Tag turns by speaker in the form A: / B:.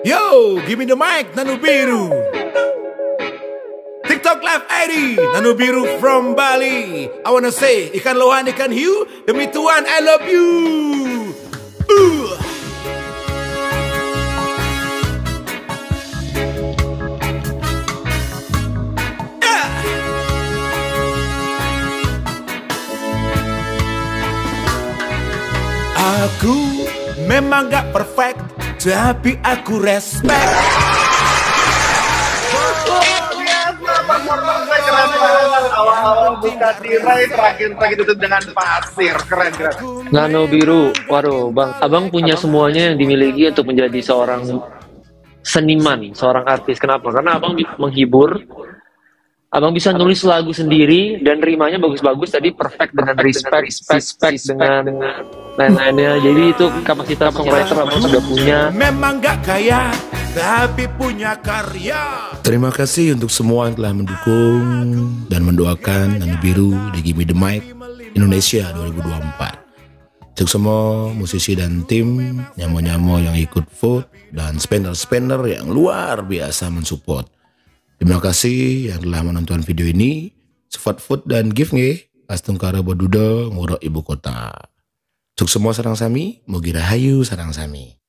A: Yo, give me the mic, Nanu Biru. TikTok Live 80, Nanu Biru from Bali. I wanna say, ikan lohan, ikan hiu, demi Tuhan, I love you. Aku memang gak perfect, tapi aku respect.
B: Awal-awal buka tirai, terakhir tutup dengan pasir. Keren.
C: Nano Biru, waduh bang, abang punya semuanya yang dimiliki untuk menjadi seorang seniman, seorang artis. Kenapa? Karena abang menghibur, abang bisa nulis lagu sendiri dan rimanya bagus-bagus. Tadi perfect dengan respect dengan lain-lainnya. Jadi itu kapasitas songwriter abang sudah punya.
A: Memang gak kaya, tapi punya karya. Terima kasih untuk semua yang telah mendukung dan mendoakan Nanu Biru di Gimme the Mic Indonesia 2024. Untuk semua musisi dan tim nyamo-nyamo yang ikut vote dan spender-spender yang luar biasa mensupport. Terima kasih yang telah menonton video ini. Support food dan gift nge Astungkara Bodudo ngurok ibu kota. Untuk semua sarang sami, mugi rahayu sarang sami.